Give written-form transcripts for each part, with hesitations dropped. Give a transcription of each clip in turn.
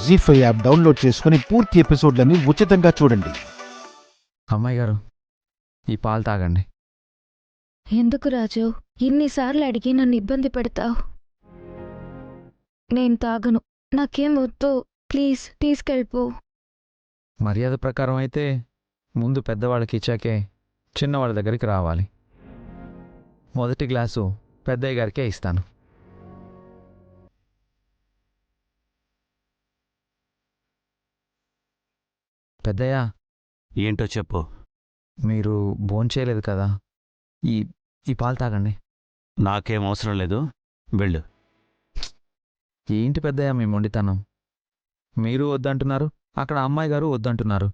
జీ5 app download చేసుకుని పూర్తి ఎపిసోడ్లని ఉచితంగా చూడండి. అమ్మాయి గారు, ఈ పాలు తాగండి. ఎందుకు రాజు ఇన్నిసార్లు అడిగి నన్ను ఇబ్బంది పెడతావు? నేను తాగను, నాకేం వద్దు, ప్లీజ్ తీసుకెళ్ళిపో. మర్యాద ప్రకారం అయితే ముందు పెద్దవాళ్ళకి ఇచ్చాకే చిన్నవాళ్ళ దగ్గరికి రావాలి. మొదటి గ్లాసు పెద్దయ్య గారికే ఇస్తాను. పెద్దయ్య, ఏంటో చెప్పు. మీరు భోంచేయలేదు కదా, ఈ ఈ పాలు తాగండి. నాకేం అవసరం లేదు, వెళ్ళు. ఏంటి పెద్దయ్య మీ మొండితనం? మీరు వద్దంటున్నారు, అక్కడ అమ్మాయి గారు వద్దంటున్నారు.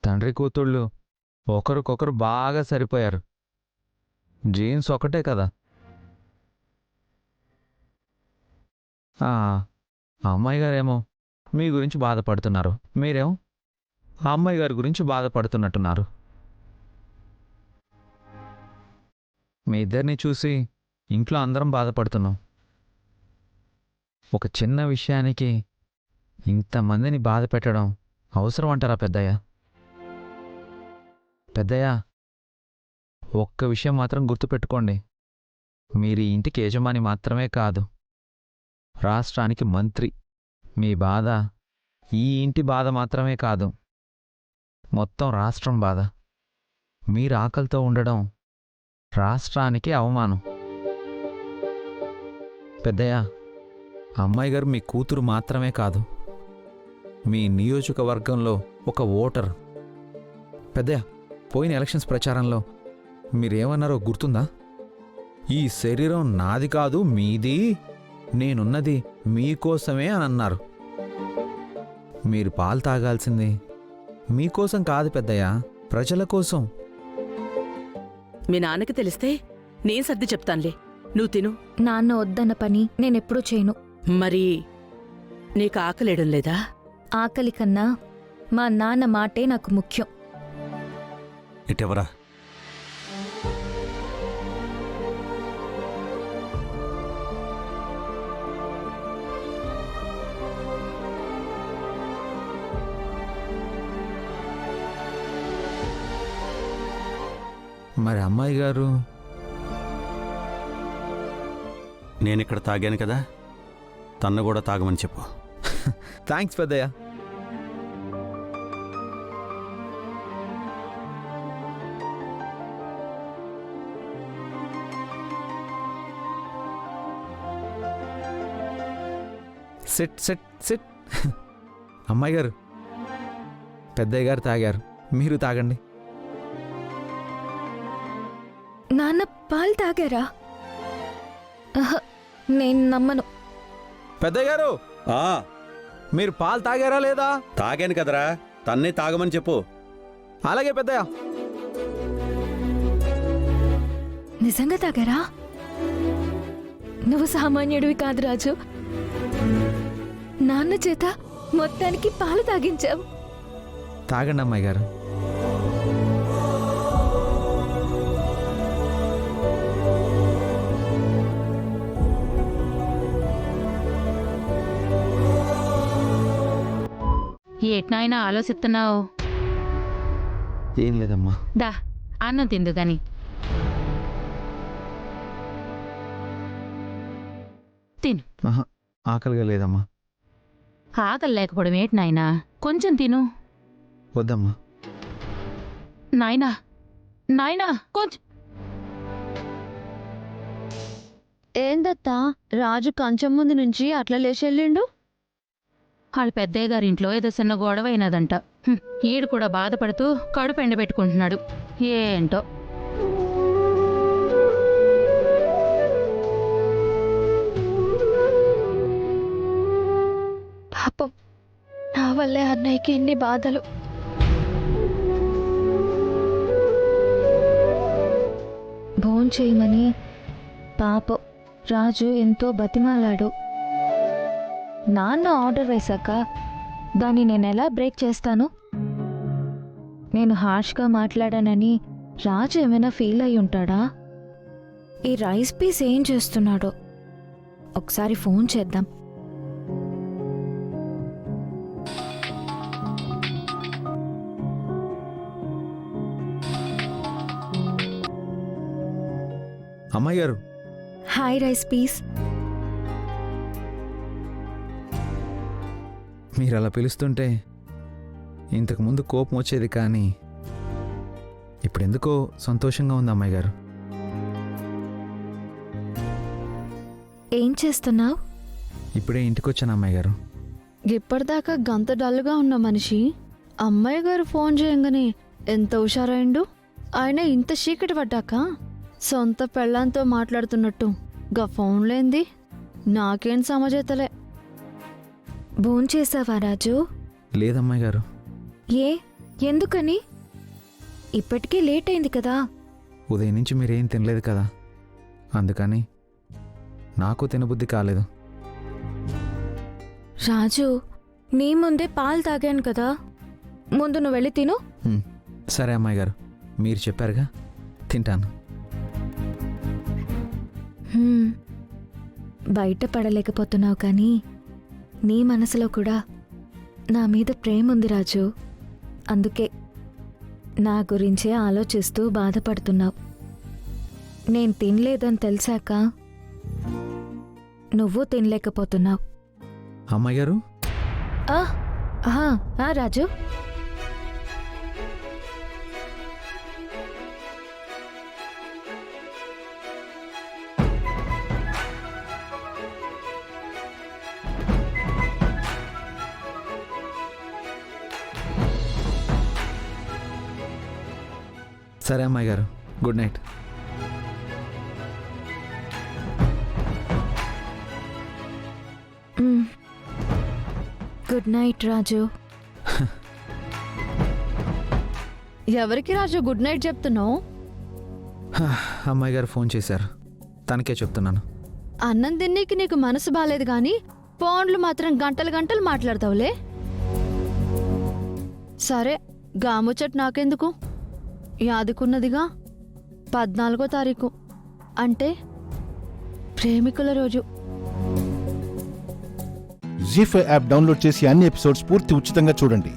తండ్రి కూతుళ్ళు ఒకరికొకరు బాగా సరిపోయారు. జీన్స్ ఒకటే కదా. ఆ అమ్మాయి గారేమో మీ గురించి బాధపడుతున్నారు, మీరేమో ఆ అమ్మాయి గారి గురించి బాధపడుతున్నట్టున్నారు. మీ ఇద్దరిని చూసి ఇంట్లో అందరం బాధపడుతున్నాం. ఒక చిన్న విషయానికి ఇంతమందిని బాధ పెట్టడం అవసరం అంటారా పెద్దయ్య? పెద్దయ్య, ఒక్క విషయం మాత్రం గుర్తుపెట్టుకోండి. మీరు ఈ ఇంటికి యజమాని మాత్రమే కాదు, రాష్ట్రానికి మంత్రి. మీ బాధ ఈ ఇంటి బాధ మాత్రమే కాదు, మొత్తం రాష్ట్రం బాధ. మీరు ఆకలితో ఉండడం రాష్ట్రానికి అవమానం. పెద్దయ్య, అమ్మాయి గారు మీ కూతురు మాత్రమే కాదు, మీ నియోజకవర్గంలో ఒక ఓటర్. పెద్దయ్య, పోయిన ఎలక్షన్స్ ప్రచారంలో మీరేమన్నారో గుర్తుందా? ఈ శరీరం నాది కాదు మీది, నేనున్నది మీకోసమే అని అన్నారు. మీరు పాలు తాగాల్సింది మీకోసం కాదు పెద్దయ్య, ప్రజల కోసం. మీ నాన్నకి తెలిస్తే నేను సర్ది చెప్తానులే, నువ్వు తిను. నాన్న వద్దన్న పని నేనెప్పుడూ చేయను. మరి నీకు ఆకలేయడం లేదా? ఆకలి కన్నా మా నాన్న మాటే నాకు ముఖ్యం. ఇటెవరా? మరి అమ్మాయి గారు? నేనిక్కడ తాగాను కదా, తన్ను కూడా తాగమని చెప్పు. థ్యాంక్స్ పెద్దయ్య. SIT SIT SIT. అమ్మాయి గారు, పెద్దయ్య గారు తాగారు, మీరు తాగండి. నాన్న పాలు తాగారా? నేను నమ్మను. పెద్దయ్య గారు, మీరు పాలు తాగారా లేదా? తాగాను కదరా, తన్నే తాగమని చెప్పు. అలాగే పెద్దయ్య. నిజంగా తాగారా? నువ్వు సామాన్యుడివి కాదు రాజు. నాన్న చేత మొత్తానికి పాలు తాగించావు. తాగండి అమ్మాయి గారు. ఏట్నాయనా ఆలోచిస్తున్నావు? ఏం లేదమ్మా. దా అన్నం తిందు గాని. తిను. ఆకలిగా లేదమ్మా. ఆకలి లేకపోవడం ఏంటి నాయనా? కొంచెం తిను. వద్దమ్మా. నాయనా నాయనా కొంచెం. ఏందత్తా రాజు కంచం ముందు నుంచి అట్లా లేచెళ్ళిండు? వాళ్ళ పెద్దయ్య గారింట్లో ఏదో చిన్న గొడవ అయినదంట. ఈడు కూడా బాధపడుతూ కడుపు ఎండబెట్టుకుంటున్నాడు. ఏంటో. పాపం, నా వల్లే అన్నయ్యకి ఎన్ని బాధలు. భోంచేయమని పాపం రాజు ఎంతో బతిమాలాడు. నాన్న ఆర్డర్ వేశాక దాన్ని నేనెలా బ్రేక్ చేస్తాను? నేను హార్ష్గా మాట్లాడానని రాజు ఏమైనా ఫీల్ అయి ఉంటాడా? ఈ రైస్ పీస్ ఏం చేస్తున్నాడో ఒకసారి ఫోన్ చేద్దాం. అమ్మాయి గారు హాయ్ రైస్ పీస్. మీరు అలా పిలుస్తుంటే ఇంతకుముందు కోపం వచ్చేది, కానీ ఇప్పుడు ఎందుకో సంతోషంగా ఉంది అమ్మాయి గారు. ఏం చేస్తున్నావు? ఇప్పుడే ఇంటికి వచ్చాను అమ్మాయి గారు. ఇప్పటిదాకా గంత డల్గా ఉన్న మనిషి అమ్మాయి గారు ఫోన్ చేయంగానే ఎంత హుషారైండు. ఆయన ఇంత చీకటి పడ్డాక సొంత పెళ్ళాంతో మాట్లాడుతున్నట్టు గా ఫోన్ లేంది. నాకేం సమజేతలే. భోంచేసావా రాజు? లేదమ్మాయి గారు. ఏ ఎందుకని? ఇప్పటికే లేట్ అయింది కదా. ఉదయం నుంచి మీరేం తినలేదు కదా, అందుకని నాకు తినబుద్ధి కాలేదు. రాజు, నీ ముందే పాలు తాగాను కదా, ముందు నువ్వు వెళ్ళి తిను. సరే అమ్మాయి గారు, మీరు చెప్పారుగా, తింటాను. బయట పడలేకపోతున్నావు కానీ నీ మనసులో కూడా నా మీద ప్రేమ ఉంది రాజు. అందుకే నా గురించే ఆలోచిస్తూ బాధపడుతున్నావు. నేను తినలేదని తెలిసాక నువ్వు తినలేకపోతున్నావు. అమ్మాయి గారు, రాజు, సరే అమ్మాయి గారు, గుడ్ నైట్. గుడ్ నైట్ రాజు. ఎవరికి రాజు గుడ్ నైట్ చెప్తున్నావు? అమ్మాయి గారు ఫోన్ చేశారు, తనకే చెప్తున్నాను. అన్నం తిన్నీకి నీకు మనసు బాలేదు గాని ఫోన్లు మాత్రం గంటలు గంటలు మాట్లాడతావులే. సరే, గాముచ్చట నాకెందుకు? యాదుకున్నదిగా 14వ తారీఖు అంటే ప్రేమికుల రోజు. జీ5 యాప్ డౌన్లోడ్ చేసి అన్ని ఎపిసోడ్స్ పూర్తి ఉచితంగా చూడండి.